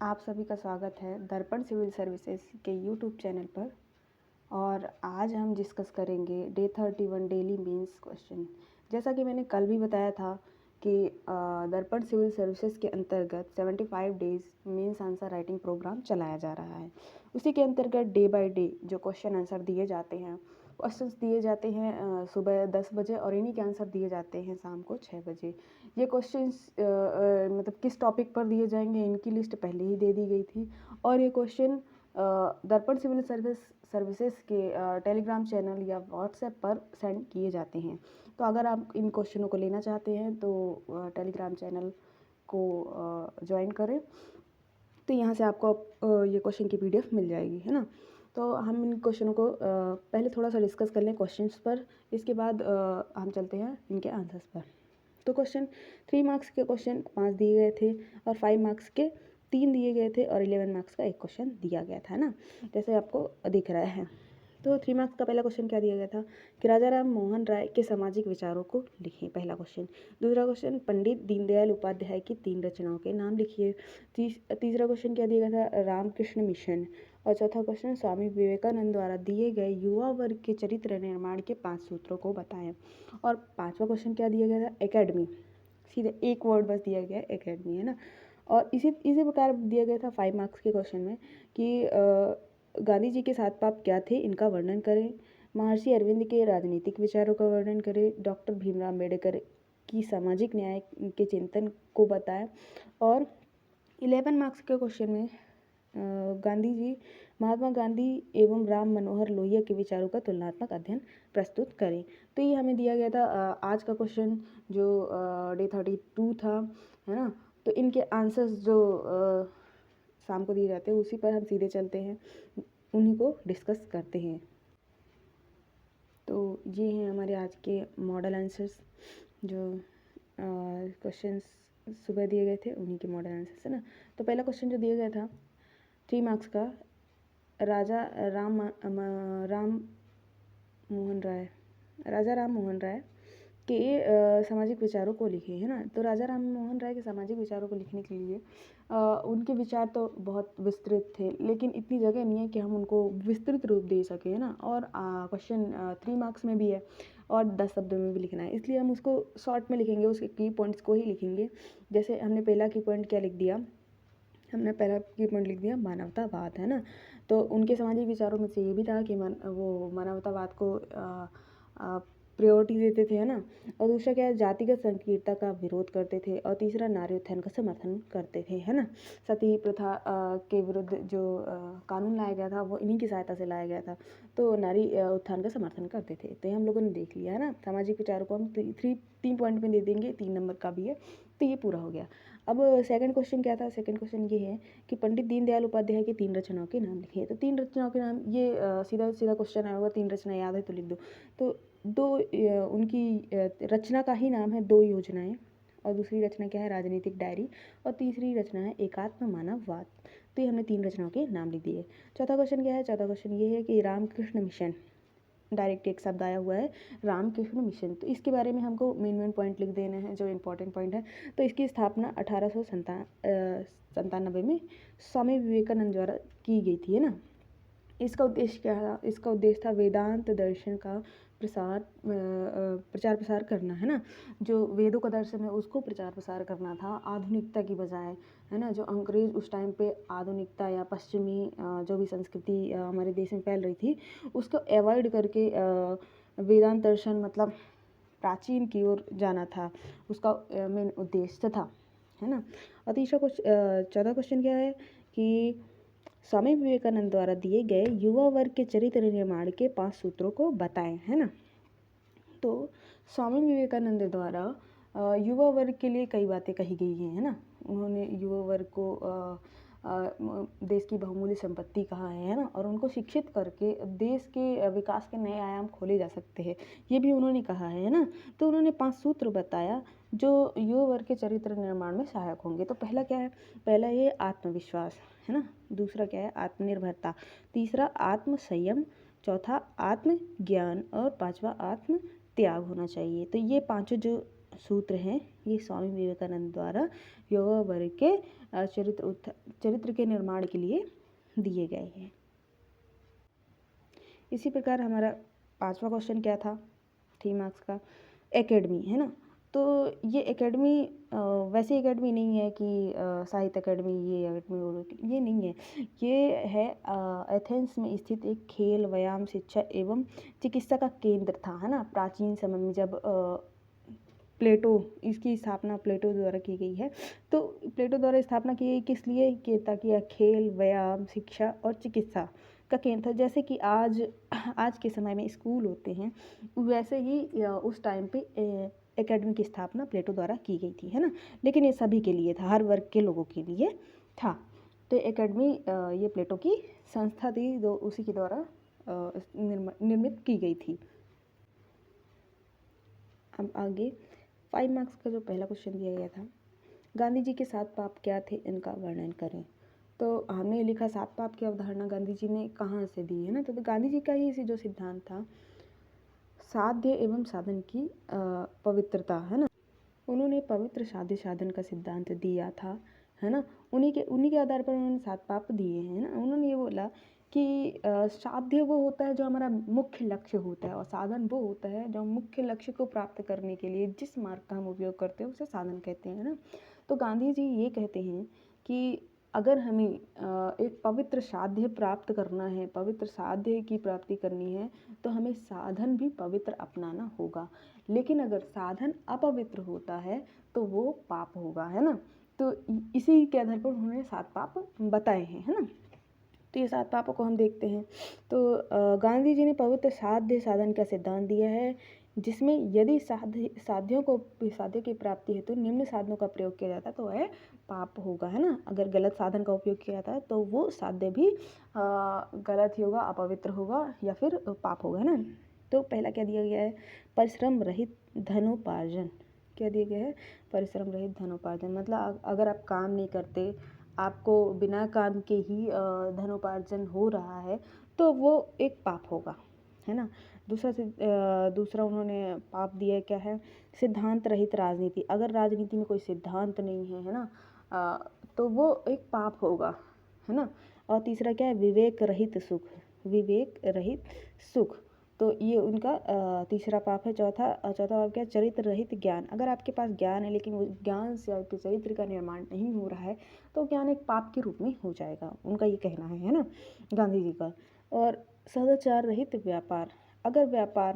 आप सभी का स्वागत है दर्पण सिविल सर्विसेज के यूट्यूब चैनल पर। और आज हम डिस्कस करेंगे डे 31 डेली मेंस क्वेश्चन। जैसा कि मैंने कल भी बताया था कि दर्पण सिविल सर्विसेज के अंतर्गत 75 days mains answer writing programme चलाया जा रहा है। उसी के अंतर्गत डे बाय डे जो क्वेश्चन आंसर दिए जाते हैं, क्वेश्चंस दिए जाते हैं सुबह 10 बजे और इन्हीं के आंसर दिए जाते हैं शाम को 6 बजे। ये क्वेश्चंस मतलब किस टॉपिक पर दिए जाएंगे इनकी लिस्ट पहले ही दे दी गई थी। और ये क्वेश्चन दर्पण सिविल सर्विसेज के टेलीग्राम चैनल या व्हाट्सएप पर सेंड किए जाते हैं। तो अगर आप इन क्वेश्चनों को लेना चाहते हैं तो टेलीग्राम चैनल को ज्वाइन करें। तो यहाँ से आपको ये क्वेश्चन की PDF मिल जाएगी, है ना। तो हम इन क्वेश्चनों को पहले थोड़ा सा डिस्कस कर लें क्वेश्चंस पर, इसके बाद हम चलते हैं इनके आंसर्स पर। तो क्वेश्चन 3 मार्क्स के क्वेश्चन 5 दिए गए थे और 5 मार्क्स के 3 दिए गए थे और 11 मार्क्स का एक क्वेश्चन दिया गया था ना, जैसे आपको दिख रहा है। तो 3 मार्क्स का पहला क्वेश्चन क्या दिया गया था कि राजा राम मोहन राय के सामाजिक विचारों को लिखिए, पहला क्वेश्चन। दूसरा क्वेश्चन पंडित दीनदयाल उपाध्याय की 3 रचनाओं के नाम लिखिए। तीसरा क्वेश्चन क्या दिया गया था रामकृष्ण मिशन। और चौथा क्वेश्चन स्वामी विवेकानंद द्वारा दिए गए युवा वर्ग के चरित्र निर्माण के 5 सूत्रों को बताएं। और पांचवा क्वेश्चन क्या दिया गया था एकेडमी, सीधे एक वर्ड बस दिया गया एकेडमी, है ना। और इसी प्रकार दिया गया था 5 मार्क्स के क्वेश्चन में कि गांधी जी के 7 पाप क्या थे इनका वर्णन करें। महर्षि अरविंद के राजनीतिक विचारों का वर्णन करें। डॉक्टर भीमराव अम्बेडकर की सामाजिक न्याय के चिंतन को बताएं। और 11 मार्क्स के क्वेश्चन में गांधी जी, महात्मा गांधी एवं राम मनोहर लोहिया के विचारों का तुलनात्मक अध्ययन प्रस्तुत करें। तो ये हमें दिया गया था आज का क्वेश्चन जो डे 32 था, है ना। तो इनके आंसर्स जो शाम को दिए जाते हैं उसी पर हम सीधे चलते हैं, उन्हीं को डिस्कस करते हैं। तो ये हैं हमारे आज के मॉडल आंसर्स, जो क्वेश्चंस सुबह दिए गए थे उन्हीं के मॉडल आंसर्स, है ना। तो पहला क्वेश्चन जो दिया गया था 3 मार्क्स का, राजा राम मोहन राय के सामाजिक विचारों को लिखे, है ना। तो राजा राम मोहन राय के सामाजिक विचारों को लिखने के लिए उनके विचार तो बहुत विस्तृत थे, लेकिन इतनी जगह नहीं है कि हम उनको विस्तृत रूप दे सके, है ना। और क्वेश्चन 3 मार्क्स में भी है और 10 शब्दों में भी लिखना है, इसलिए हम उसको शॉर्ट में लिखेंगे, उसके की पॉइंट्स को ही लिखेंगे। जैसे हमने पहला की पॉइंट क्या लिख दिया, हमने पहला की पॉइंट लिख दिया मानवतावाद, है ना। तो उनके सामाजिक विचारों में से ये भी था कि वो मानवतावाद को प्रायोरिटी देते थे, है ना। और दूसरा क्या है, जातिगत संकीर्णता का विरोध करते थे। और तीसरा नारी उत्थान का समर्थन करते थे, है ना। सती प्रथा के विरुद्ध जो कानून लाया गया था वो इन्हीं की सहायता से लाया गया था, तो नारी उत्थान का समर्थन करते थे। तो ये हम लोगों ने देख लिया, है ना। सामाजिक विचारों को हम 3 पॉइंट में दे देंगे, 3 नंबर का भी है, तो ये पूरा हो गया। अब सेकंड क्वेश्चन क्या था, सेकंड क्वेश्चन ये है कि पंडित दीनदयाल उपाध्याय की 3 रचनाओं के नाम लिखिए। तो 3 रचनाओं के नाम, ये सीधा क्वेश्चन आया होगा, 3 रचना याद है तो लिख दो। तो उनकी रचना का ही नाम है 2 योजनाएं, और दूसरी रचना क्या है राजनीतिक डायरी, और तीसरी रचना है एकात्म मानववाद। तो ये हमने 3 रचनाओं के नाम लिख दिए। चौथा क्वेश्चन क्या है, चौथा क्वेश्चन ये है कि रामकृष्ण मिशन, डायरेक्ट एक शब्द आया हुआ है रामकृष्ण मिशन, तो इसके बारे में हमको मेन पॉइंट लिख देना है, जो इम्पोर्टेंट पॉइंट है। तो इसकी स्थापना 1897 में स्वामी विवेकानंद द्वारा की गई थी, है ना। इसका उद्देश्य क्या था, इसका उद्देश्य था वेदांत दर्शन का प्रचार प्रसार करना, है ना। जो वेदों का दर्शन है उसको प्रचार प्रसार करना था आधुनिकता की बजाय, है ना। जो अंग्रेज उस टाइम पे आधुनिकता या पश्चिमी जो भी संस्कृति हमारे देश में फैल रही थी उसको अवॉइड करके वेदांत दर्शन मतलब प्राचीन की ओर जाना था, उसका मेन उद्देश्य था, है ना। और चौथा क्वेश्चन क्या है कि स्वामी विवेकानंद द्वारा दिए गए युवा वर्ग के चरित्र निर्माण के 5 सूत्रों को बताएं, है ना। तो स्वामी विवेकानंद द्वारा युवा वर्ग के लिए कई बातें कही गई हैं, है ना। उन्होंने युवा वर्ग को देश की बहुमूल्य संपत्ति कहा है ना, और उनको शिक्षित करके देश के विकास के नए आयाम खोले जा सकते हैं, ये भी उन्होंने कहा है ना। तो उन्होंने 5 सूत्र बताया जो युवा वर्ग के चरित्र निर्माण में सहायक होंगे। तो पहला क्या है, पहला ये आत्मविश्वास, है ना। दूसरा क्या है आत्मनिर्भरता। तीसरा आत्म संयम। चौथा आत्मज्ञान। और पांचवा आत्म त्याग होना चाहिए। तो ये 5 जो सूत्र हैं ये स्वामी विवेकानंद द्वारा युवा वर्ग के चरित्र के निर्माण के लिए दिए गए हैं। इसी प्रकार हमारा 5वां क्वेश्चन क्या था 3 मार्क्स का, एकेडमी, है ना। तो ये एकेडमी वैसी एकेडमी नहीं है कि साहित्य एकेडमी, ये एकेडमी ये नहीं है। ये है एथेंस में स्थित एक खेल, व्यायाम, शिक्षा एवं चिकित्सा का केंद्र था, है ना। प्राचीन समय में जब प्लेटो, इसकी स्थापना प्लेटो द्वारा की गई है। तो प्लेटो द्वारा स्थापना की गई किस लिए, कि ताकि यह खेल, व्यायाम, शिक्षा और चिकित्सा का केंद्र था। जैसे कि आज के समय में स्कूल होते हैं, वैसे ही उस टाइम पे एकेडमी की स्थापना प्लेटो द्वारा की गई थी, है ना। लेकिन ये सभी के लिए था, हर वर्ग के लोगों के लिए था। तो एकेडमी ये प्लेटो की संस्था थी, जो उसी के द्वारा निर्मित की गई थी। अब आगे 5 मार्क्स का जो पहला क्वेश्चन दिया गया था, गांधी जी के 7 पाप क्या थे, इनका वर्णन करें। तो हमने लिखा 7 पाप की अवधारणा गांधी जी ने कहाँ से दी, है ना। तो गांधी जी का ही इसी जो सिद्धांत था, साध्य एवं साधन की पवित्रता, है ना। उन्होंने पवित्र साध्य साधन का सिद्धांत दिया था, है ना। उन्हीं के आधार पर उन्होंने 7 पाप दिए हैं, ना। उन्होंने ये बोला कि साध्य वो होता है जो हमारा मुख्य लक्ष्य होता है, और साधन वो होता है जो मुख्य लक्ष्य को प्राप्त करने के लिए जिस मार्ग का हम उपयोग करते हैं उसे साधन कहते हैं, ना। तो गांधी जी ये कहते हैं कि अगर हमें एक पवित्र साध्य प्राप्त करना है, पवित्र साध्य की प्राप्ति करनी है, तो हमें साधन भी पवित्र अपनाना होगा। लेकिन अगर साधन अपवित्र होता है तो वो पाप होगा, है ना। तो इसी के आधार पर उन्होंने 7 पाप बताए हैं, है ना। तो ये 7 पापों को हम देखते हैं। तो गांधी जी ने पवित्र साध्य साधन का सिद्धांत दिया है, जिसमें यदि साध्य की प्राप्ति हेतु निम्न साधनों का प्रयोग किया जाता है तो वह पाप होगा, है ना। अगर गलत साधन का उपयोग किया जाता है तो वो साध्य भी गलत ही होगा, अपवित्र होगा या फिर पाप होगा, है ना। तो पहला क्या दिया गया है, परिश्रम रहित धनोपार्जन। क्या दिया गया है, परिश्रम रहित धनोपार्जन। मतलब अगर आप काम नहीं करते, आपको बिना काम के ही धनोपार्जन हो रहा है, तो वो एक पाप होगा, है ना। दूसरा उन्होंने पाप दिया क्या है, सिद्धांत रहित राजनीति। अगर राजनीति में कोई सिद्धांत नहीं है, है ना, तो वो एक पाप होगा, है ना। और तीसरा क्या है, विवेक रहित सुख। विवेक रहित सुख, तो ये उनका तीसरा पाप है। चौथा पाप क्या, चरित्र रहित ज्ञान। अगर आपके पास ज्ञान है लेकिन वो ज्ञान से आपके चरित्र का निर्माण नहीं हो रहा है, तो ज्ञान एक पाप के रूप में हो जाएगा, उनका ये कहना है ना, गांधी जी का। और सदाचार रहित व्यापार। अगर व्यापार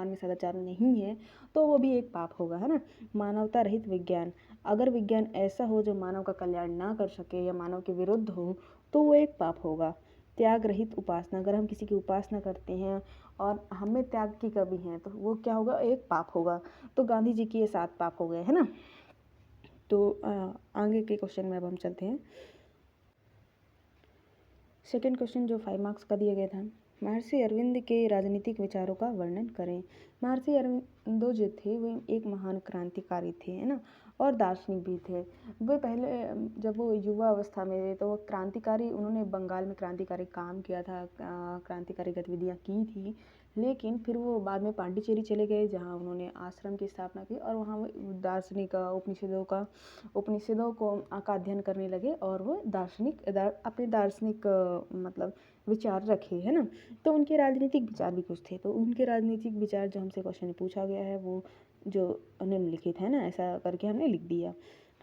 में सदाचार नहीं है तो वो भी एक पाप होगा, है ना। मानवता रहित विज्ञान। अगर विज्ञान ऐसा हो जो मानव का कल्याण ना कर सके या मानव के विरुद्ध हो, तो वो एक पाप होगा। त्याग रहित उपासना। अगर हम किसी की उपासना करते हैं और हमें त्याग की कमी है तो वो क्या होगा, एक पाप होगा। तो गांधी जी के ये 7 पाप हो गए, है ना। तो आगे के क्वेश्चन में अब हम चलते हैं। सेकंड क्वेश्चन जो 5 मार्क्स का दिया गया था, महर्षि अरविंद के राजनीतिक विचारों का वर्णन करें। महर्षि अरविंदो जो थे वो एक महान क्रांतिकारी थे, है ना, और दार्शनिक भी थे। वे पहले जब वो युवा अवस्था में थे तो वो क्रांतिकारी, उन्होंने बंगाल में क्रांतिकारी काम किया था, क्रांतिकारी गतिविधियाँ की थी। लेकिन फिर वो बाद में पांडिचेरी चले गए, जहाँ उन्होंने आश्रम की स्थापना की, और वहाँ वो दार्शनिक उपनिषदों का अध्ययन करने लगे, और वो अपने दार्शनिक मतलब विचार रखे, है ना। तो उनके राजनीतिक विचार भी कुछ थे। तो उनके राजनीतिक विचार जो हमसे क्वेश्चन में पूछा गया है वो जो निम्नलिखित है ना, ऐसा करके हमने लिख दिया।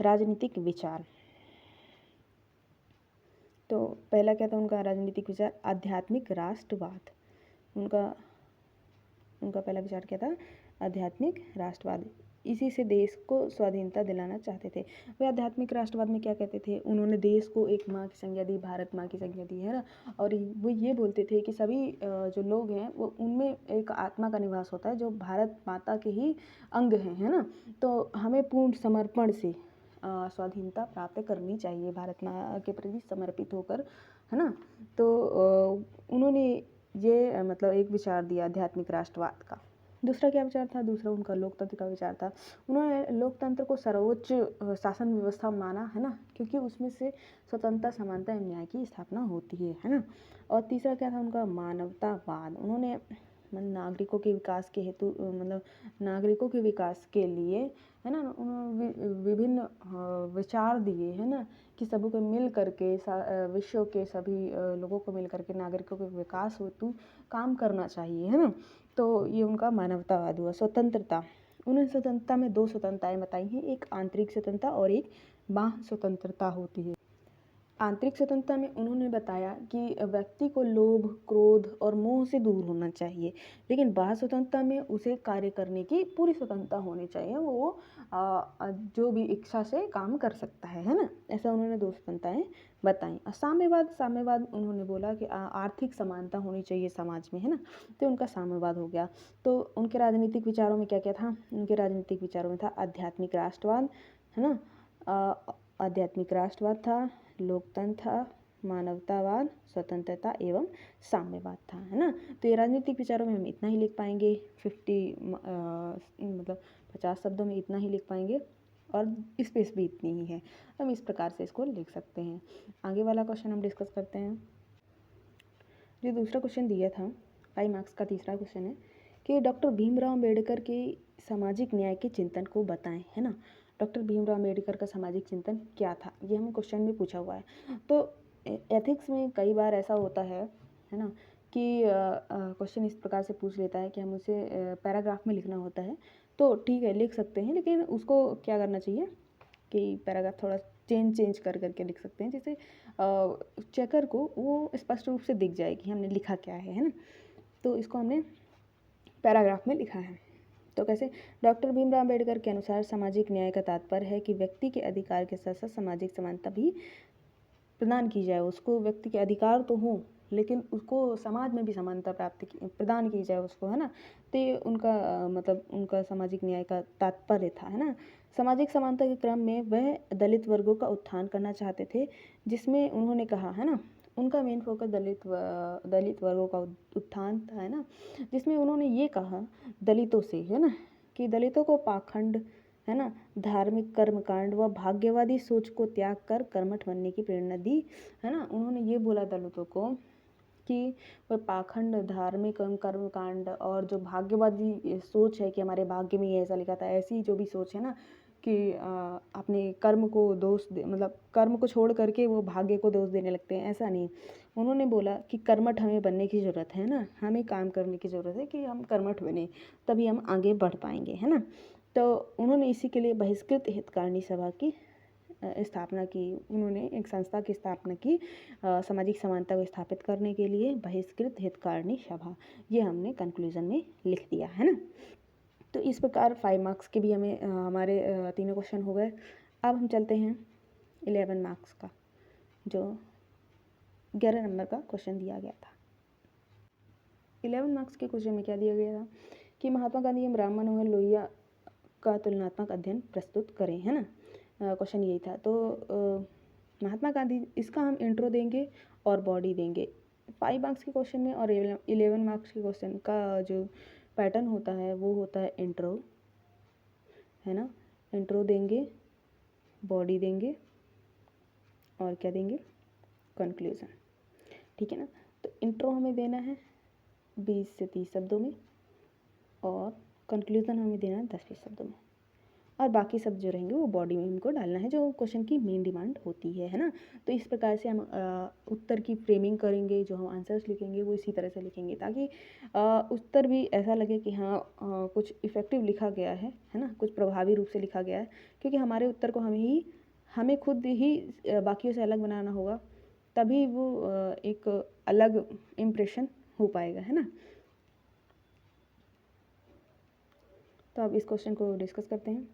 राजनीतिक विचार, तो पहला क्या था उनका राजनीतिक विचार, आध्यात्मिक राष्ट्रवाद। उनका पहला विचार क्या था, आध्यात्मिक राष्ट्रवाद। इसी से देश को स्वाधीनता दिलाना चाहते थे। वे आध्यात्मिक राष्ट्रवाद में क्या कहते थे, उन्होंने देश को एक माँ की संज्ञा दी, भारत माँ की संज्ञा दी, है ना। और वो ये बोलते थे कि सभी जो लोग हैं वो उनमें एक आत्मा का निवास होता है जो भारत माता के ही अंग हैं, है ना। तो हमें पूर्ण समर्पण से स्वाधीनता प्राप्त करनी चाहिए, भारत माँ के प्रति समर्पित होकर, है ना। तो उन्होंने ये मतलब एक विचार दिया आध्यात्मिक राष्ट्रवाद का। दूसरा क्या विचार था, दूसरा उनका लोकतंत्र का विचार था। उन्होंने लोकतंत्र को सर्वोच्च शासन व्यवस्था माना, है ना, क्योंकि उसमें से स्वतंत्रता, समानता एवं न्याय की स्थापना होती है ना। और तीसरा क्या था उनका, मानवतावाद। उन्होंने मतलब नागरिकों के विकास के हेतु मतलब नागरिकों के विकास के लिए, है ना, उन्होंने विभिन्न विचार दिए, है ना, कि सभी को मिल करके विश्व के सभी लोगों को मिल करके नागरिकों के विकास हेतु काम करना चाहिए, है ना। तो ये उनका मानवतावाद हुआ। स्वतंत्रता, उन्होंने स्वतंत्रता में दो स्वतंत्रताएं बताई हैं, एक आंतरिक स्वतंत्रता और एक बाह्य स्वतंत्रता होती है। आंतरिक स्वतंत्रता में उन्होंने बताया कि व्यक्ति को लोभ, क्रोध और मोह से दूर होना चाहिए, लेकिन बाह्य स्वतंत्रता में उसे कार्य करने की पूरी स्वतंत्रता होनी चाहिए, वो जो भी इच्छा से काम कर सकता है ना। ऐसा उन्होंने दो स्वतंत्रताएं बताई। और साम्यवाद उन्होंने बोला कि आर्थिक समानता होनी चाहिए समाज में, है ना, तो उनका साम्यवाद हो गया। तो उनके राजनीतिक विचारों में क्या क्या था? उनके राजनीतिक विचारों में था आध्यात्मिक राष्ट्रवाद, है ना, आध्यात्मिक राष्ट्रवाद था, लोकतंत्र था, मानवतावाद, स्वतंत्रता एवं साम्यवाद था, है ना। तो ये राजनीतिक विचारों में हम इतना ही लिख पाएंगे, 50 शब्दों में इतना ही लिख पाएंगे, और स्पेस भी इतनी ही है। हम इस प्रकार से इसको लिख सकते हैं। आगे वाला क्वेश्चन हम डिस्कस करते हैं। जो दूसरा क्वेश्चन दिया था 5 मार्क्स का, तीसरा क्वेश्चन है कि डॉक्टर भीमराव अम्बेडकर के सामाजिक न्याय के चिंतन को बताएं, है ना। डॉक्टर भीमराव अम्बेडकर का सामाजिक चिंतन क्या था, ये हमें क्वेश्चन में पूछा हुआ है। तो एथिक्स में कई बार ऐसा होता है ना, कि क्वेश्चन इस प्रकार से पूछ लेता है कि हम उसे पैराग्राफ में लिखना होता है। तो ठीक है, लिख सकते हैं, लेकिन उसको क्या करना चाहिए कि पैराग्राफ थोड़ा चेंज कर करके लिख सकते हैं, जिससे चेकर को वो स्पष्ट रूप से दिख जाए कि हमने लिखा क्या है ना। तो इसको हमने पैराग्राफ में लिखा है। तो कैसे? डॉक्टर भीमराव अम्बेडकर के अनुसार सामाजिक न्याय का तात्पर्य है कि व्यक्ति के अधिकार के साथ साथ सामाजिक समानता भी प्रदान की जाए। उसको व्यक्ति के अधिकार तो हों, लेकिन उसको समाज में भी समानता प्रदान की जाए उसको, है ना। तो ये उनका मतलब उनका सामाजिक न्याय का तात्पर्य था, है ना। सामाजिक समानता के क्रम में वह दलित वर्गों का उत्थान करना चाहते थे, जिसमें उन्होंने कहा, है ना, उनका मेन फोकस दलित वर्गों का उत्थान था, है ना, जिसमें उन्होंने ये कहा दलितों से, है ना, कि दलितों को पाखंड, है ना, धार्मिक कर्मकांड व भाग्यवादी सोच को त्याग कर कर्मठ बनने की प्रेरणा दी, है ना। उन्होंने ये बोला दलितों को कि वह पाखंड, धार्मिक कर्मकांड और जो भाग्यवादी सोच है कि हमारे भाग्य में ये ऐसा लिखा था, ऐसी जो भी सोच है ना कि अपने कर्म को दोष दे, मतलब कर्म को छोड़ करके वो भाग्य को दोष देने लगते हैं, ऐसा नहीं। उन्होंने बोला कि कर्मठ हमें बनने की ज़रूरत है ना, हमें काम करने की ज़रूरत है कि हम कर्मठ बने, तभी हम आगे बढ़ पाएंगे, है ना। तो उन्होंने इसी के लिए बहिष्कृत हितकारिणी सभा की स्थापना की। उन्होंने एक संस्था की स्थापना की सामाजिक समानता को स्थापित करने के लिए, बहिष्कृत हितकारिणी सभा। ये हमने कंक्लूजन में लिख दिया, है ना। तो इस प्रकार 5 मार्क्स के भी हमें हमारे तीनों क्वेश्चन हो गए। अब हम चलते हैं 11 मार्क्स का, जो 11 नंबर का क्वेश्चन दिया गया था। 11 मार्क्स के क्वेश्चन में क्या दिया गया था कि महात्मा गांधी एवं राम मनोहर लोहिया का तुलनात्मक अध्ययन प्रस्तुत करें, है ना। क्वेश्चन यही था। तो महात्मा गांधी, इसका हम इंट्रो देंगे और बॉडी देंगे 5 मार्क्स के क्वेश्चन में, और 11 मार्क्स के क्वेश्चन का जो पैटर्न होता है वो होता है इंट्रो, है ना। इंट्रो देंगे, बॉडी देंगे, और क्या देंगे? कंक्लूजन, ठीक है ना। तो इंट्रो हमें देना है 20 से 30 शब्दों में, और कंक्लूजन हमें देना है 10-20 शब्दों में, और बाकी सब जो रहेंगे वो बॉडी में हमको डालना है, जो क्वेश्चन की मेन डिमांड होती है ना। तो इस प्रकार से हम उत्तर की फ्रेमिंग करेंगे, जो हम आंसर्स लिखेंगे वो इसी तरह से लिखेंगे, ताकि उत्तर भी ऐसा लगे कि हाँ कुछ इफ़ेक्टिव लिखा गया है ना, कुछ प्रभावी रूप से लिखा गया है। क्योंकि हमारे उत्तर को हमें खुद ही बाकियों से अलग बनाना होगा, तभी वो एक अलग इम्प्रेशन हो पाएगा, है ना। तो अब इस क्वेश्चन को डिस्कस करते हैं।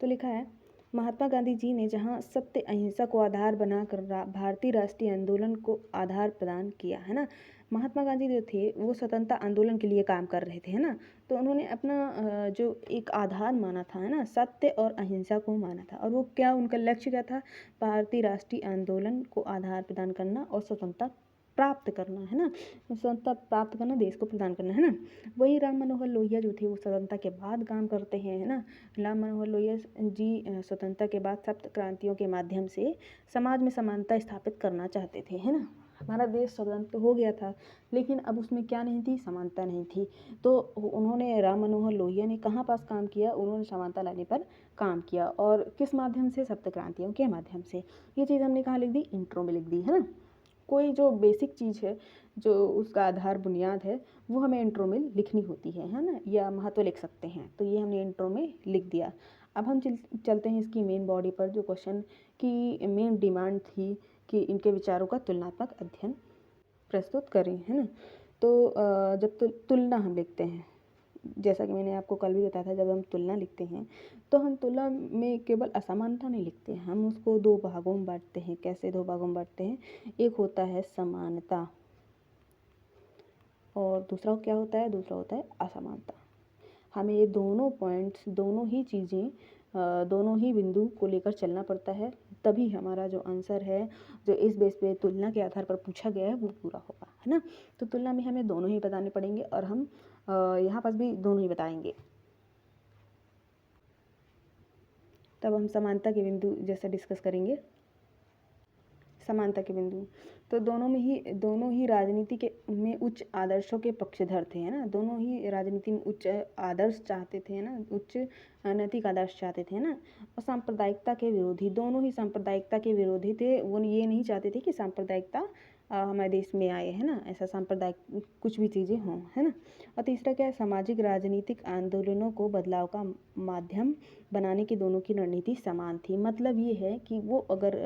तो लिखा है, महात्मा गांधी जी ने जहां सत्य अहिंसा को आधार बनाकर भारतीय राष्ट्रीय आंदोलन को आधार प्रदान किया, है ना। महात्मा गांधी जो थे वो स्वतंत्रता आंदोलन के लिए काम कर रहे थे, है ना। तो उन्होंने अपना जो एक आधार माना था, है ना, सत्य और अहिंसा को माना था, और वो क्या उनका लक्ष्य क्या था? भारतीय राष्ट्रीय आंदोलन को आधार प्रदान करना और स्वतंत्रता प्राप्त करना, है ना। स्वतंत्रता प्राप्त करना, देश को प्रदान करना, है ना। वही राम मनोहर लोहिया जो थे वो स्वतंत्रता के बाद काम करते हैं, है ना। राम मनोहर लोहिया जी स्वतंत्रता के बाद सप्त क्रांतियों के माध्यम से समाज में समानता स्थापित करना चाहते थे, है ना। हमारा देश स्वतंत्र हो गया था, लेकिन अब उसमें क्या नहीं थी, समानता नहीं थी। तो उन्होंने, राम मनोहर लोहिया ने कहाँ पास काम किया, उन्होंने समानता लाने पर काम किया। और किस माध्यम से, सप्त क्रांतियों के माध्यम से। ये चीज़ हमने कहाँ लिख दी, इंट्रो में लिख दी, है ना। कोई जो बेसिक चीज़ है, जो उसका आधार बुनियाद है, वो हमें इंट्रो में लिखनी होती है ना, या महत्व लिख सकते हैं। तो ये हमने इंट्रो में लिख दिया। अब हम चलते हैं इसकी मेन बॉडी पर। जो क्वेश्चन की मेन डिमांड थी कि इनके विचारों का तुलनात्मक अध्ययन प्रस्तुत करें, है ना। तो जब तुलना हम लिखते हैं, जैसा कि मैंने आपको कल भी बताया था, जब हम तुलना लिखते हैं तो हम तुलना में केवल असमानता नहीं लिखते हैं, हम उसको दो भागों में बांटते हैं। कैसे दो भागों में बांटते हैं, एक होता है समानता और दूसरा क्या होता है, दूसरा होता है असमानता। हमें ये दोनों पॉइंट्स, दोनों ही चीज़ें, दोनों ही बिंदु को लेकर चलना पड़ता है, तभी हमारा जो आंसर है, जो इस बेस पे तुलना के आधार पर पूछा गया है, वो पूरा होगा, है ना। तो तुलना में हमें दोनों ही बताने पड़ेंगे और हम यहाँ पर भी दोनों ही बताएंगे। तब हम समानता के बिंदु जैसे डिस्कस करेंगे। समानता के बिंदु, तो दोनों ही राजनीति के में उच्च आदर्शों के पक्षधर थे, है ना। दोनों ही राजनीति में उच्च आदर्श चाहते थे, है ना, उच्च नैतिक आदर्श चाहते थे, है ना। और सांप्रदायिकता के विरोधी, दोनों ही सांप्रदायिकता के विरोधी थे। वो ये नहीं चाहते थे कि सांप्रदायिकता हमारे देश में आए, है ना, ऐसा सांप्रदायिक कुछ भी चीज़ें हों, है ना। और तीसरा क्या है, सामाजिक राजनीतिक आंदोलनों को बदलाव का माध्यम बनाने की दोनों की रणनीति समान थी। मतलब ये है कि वो अगर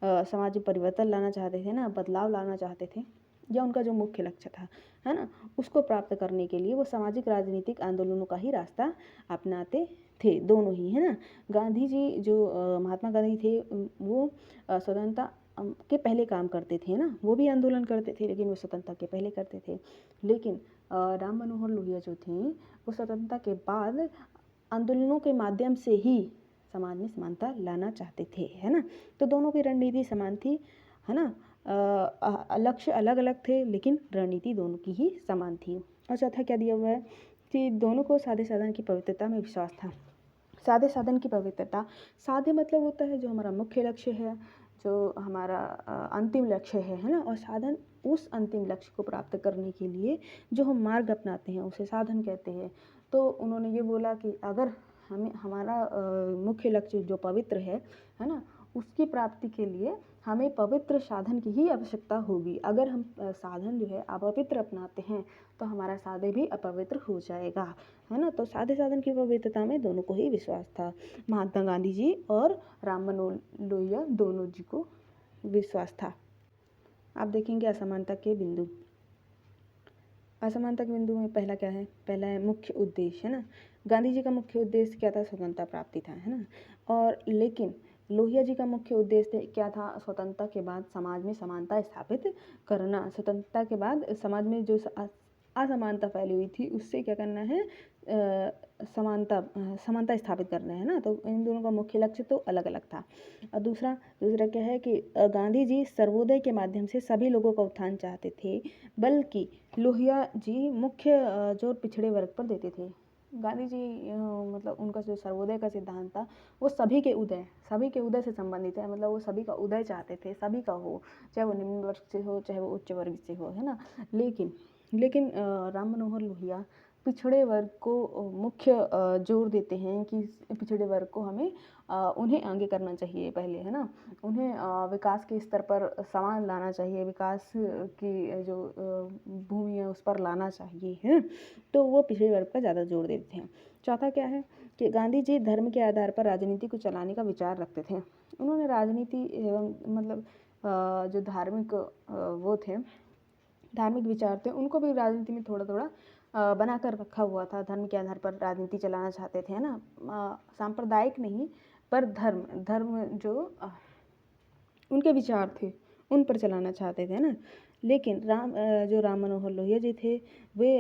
समाज में परिवर्तन लाना चाहते थे ना, बदलाव लाना चाहते थे, या उनका जो मुख्य लक्ष्य था, है ना, उसको प्राप्त करने के लिए वो सामाजिक राजनीतिक आंदोलनों का ही रास्ता अपनाते थे, दोनों ही, है ना। गांधी जी जो महात्मा गांधी थे, वो स्वतंत्रता के पहले काम करते थे ना, वो भी आंदोलन करते थे, लेकिन वो स्वतंत्रता के पहले करते थे। लेकिन राम मनोहर लोहिया जो थे, वो स्वतंत्रता के बाद आंदोलनों के माध्यम से ही समाज में समानता लाना चाहते थे, है ना। तो दोनों की रणनीति समान थी, है ना। लक्ष्य अलग अलग थे, लेकिन रणनीति दोनों की ही समान थी। और चौथा क्या दिया हुआ है कि दोनों को साधे साधन की पवित्रता में विश्वास था। साधे साधन की पवित्रता, साधे मतलब होता है जो हमारा मुख्य लक्ष्य है, जो हमारा अंतिम लक्ष्य है ना। और साधन उस अंतिम लक्ष्य को प्राप्त करने के लिए जो हम मार्ग अपनाते हैं, उसे साधन कहते हैं। तो उन्होंने ये बोला कि अगर हमें हमारा मुख्य लक्ष्य जो पवित्र है ना, उसकी प्राप्ति के लिए हमें पवित्र साधन की ही आवश्यकता होगी। अगर हम साधन जो है अपवित्र अपनाते हैं, तो हमारा साधे भी अपवित्र हो जाएगा, है ना। तो साधे साधन की पवित्रता में दोनों को ही विश्वास था, महात्मा गांधी जी और राम मनोहर लोहिया दोनों जी को विश्वास था। आप देखेंगे असमानता के बिंदु। असमानता के बिंदु में पहला क्या है, पहला है मुख्य उद्देश्य, है ना। गांधी जी का मुख्य उद्देश्य क्या था, स्वतंत्रता प्राप्ति था, है ना। और लेकिन लोहिया जी का मुख्य उद्देश्य क्या था, स्वतंत्रता के बाद समाज में समानता स्थापित करना। स्वतंत्रता के बाद समाज में जो असमानता फैली हुई थी, उससे क्या करना है, समानता स्थापित करना है ना। तो इन दोनों का मुख्य लक्ष्य तो अलग अलग था। और दूसरा क्या है कि गांधी जी सर्वोदय के माध्यम से सभी लोगों का उत्थान चाहते थे, बल्कि लोहिया जी मुख्य जोर पिछड़े वर्ग पर देते थे। गांधी जी मतलब उनका जो सर्वोदय का सिद्धांत था, वो सभी के उदय से संबंधित है। मतलब वो सभी का उदय चाहते थे, सभी का हो, चाहे वो निम्न वर्ग से हो, चाहे वो उच्च वर्ग से हो, है ना। लेकिन राम मनोहर लोहिया पिछड़े वर्ग को मुख्य जोर देते हैं कि पिछड़े वर्ग को हमें उन्हें आगे करना चाहिए पहले, है ना। उन्हें विकास के स्तर पर समान लाना चाहिए, विकास की जो भूमि है उस पर लाना चाहिए, है। तो वो पिछड़े वर्ग पर ज़्यादा जोर देते हैं। चौथा क्या है कि गांधी जी धर्म के आधार पर राजनीति को चलाने का विचार रखते थे। उन्होंने राजनीति एवं मतलब जो धार्मिक वो थे, धार्मिक विचार थे, उनको भी राजनीति में थोड़ा थोड़ा बना कर रखा हुआ था। धर्म के आधार पर राजनीति चलाना चाहते थे, है ना। सांप्रदायिक नहीं, पर धर्म जो उनके विचार थे उन पर चलाना चाहते थे ना। लेकिन जो राम मनोहर लोहिया जी थे, वे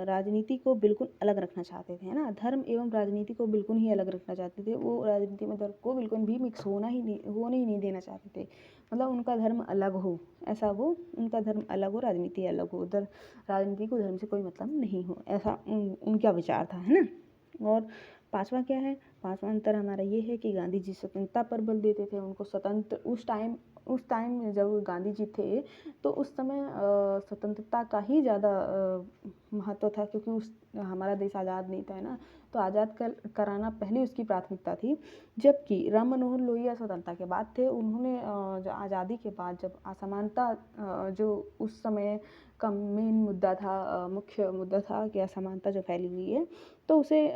राजनीति को बिल्कुल अलग रखना चाहते थे, है ना। धर्म एवं राजनीति को बिल्कुल ही अलग रखना चाहते थे। वो राजनीति में धर्म को बिल्कुल भी मिक्स होने ही नहीं देना चाहते थे। मतलब उनका धर्म अलग हो, ऐसा वो उनका धर्म अलग हो, राजनीति अलग हो, उधर राजनीति को धर्म से कोई मतलब नहीं हो, ऐसा उनका विचार था, है ना। और पांचवा क्या है, पाँचवा अंतर हमारा ये है कि गांधी जी स्वतंत्रता पर बल देते थे। उनको स्वतंत्र उस टाइम में जब गांधी जी थे तो उस समय स्वतंत्रता का ही ज़्यादा महत्व था, क्योंकि उस हमारा देश आज़ाद नहीं था, है ना। तो आज़ाद कराना पहले उसकी प्राथमिकता थी। जबकि राम मनोहर लोहिया स्वतंत्रता के बाद थे। उन्होंने जो आज़ादी के बाद जब असमानता जो उस समय का मेन मुद्दा था, मुख्य मुद्दा था कि असमानता जो फैली हुई है, तो उसे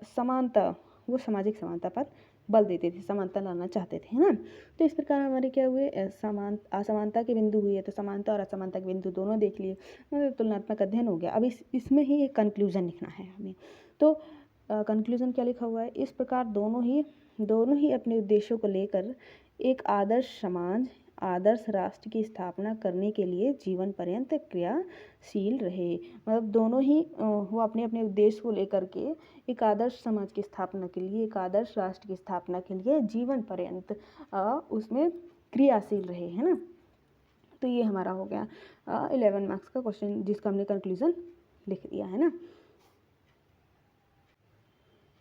समानता, वो सामाजिक समानता पर बल देते थे, समानता लाना चाहते थे, है ना। तो इस प्रकार हमारे क्या हुए, असमानता के बिंदु हुई है, तो समानता और असमानता के बिंदु दोनों देख लिए, मतलब तुलनात्मक अध्ययन हो गया। अब इसमें ही एक कंक्लूजन लिखना है हमें। तो कंक्लूजन क्या लिखा हुआ है, इस प्रकार दोनों ही अपने उद्देश्यों को लेकर एक आदर्श समाज, आदर्श राष्ट्र की स्थापना करने के लिए जीवन पर्यंत क्रियाशील रहे। मतलब दोनों ही वो अपने अपने उद्देश्य को लेकर के एक आदर्श समाज की स्थापना के लिए, एक आदर्श राष्ट्र की स्थापना के लिए जीवन पर्यंत उसमें क्रियाशील रहे, है ना। तो ये हमारा हो गया 11 मार्क्स का क्वेश्चन, जिसका हमने कंक्लूजन लिख दिया, है ना।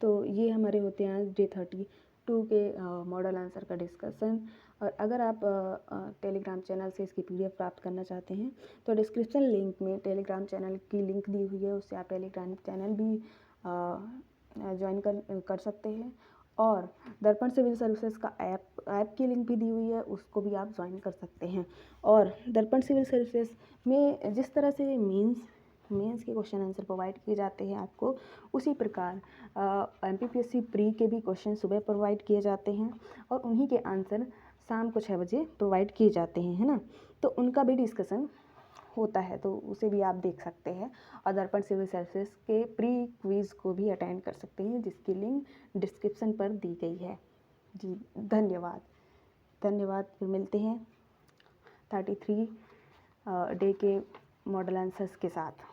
तो ये हमारे होते हैं डे 32 के मॉडल आंसर का डिस्कशन। और अगर आप टेलीग्राम चैनल से इसकी PDF प्राप्त करना चाहते हैं तो डिस्क्रिप्शन लिंक में टेलीग्राम चैनल की लिंक दी हुई है, उससे आप टेलीग्राम चैनल भी ज्वाइन कर सकते हैं। और दर्पण सिविल सर्विसेज का ऐप की लिंक भी दी हुई है, उसको भी आप ज्वाइन कर सकते हैं। और दर्पण सिविल सर्विसेज में जिस तरह से मेंस के क्वेश्चन आंसर प्रोवाइड किए जाते हैं आपको, उसी प्रकार MPPSC प्री के भी क्वेश्चन सुबह प्रोवाइड किए जाते हैं और उन्हीं के आंसर शाम को 6 बजे प्रोवाइड किए जाते हैं, है ना। तो उनका भी डिस्कशन होता है, तो उसे भी आप देख सकते हैं। और दर्पण सिविल सर्विसेज के प्री क्विज़ को भी अटेंड कर सकते हैं, जिसकी लिंक डिस्क्रिप्शन पर दी गई है। जी धन्यवाद। फिर मिलते हैं 33 डे के मॉडल आंसर्स के साथ।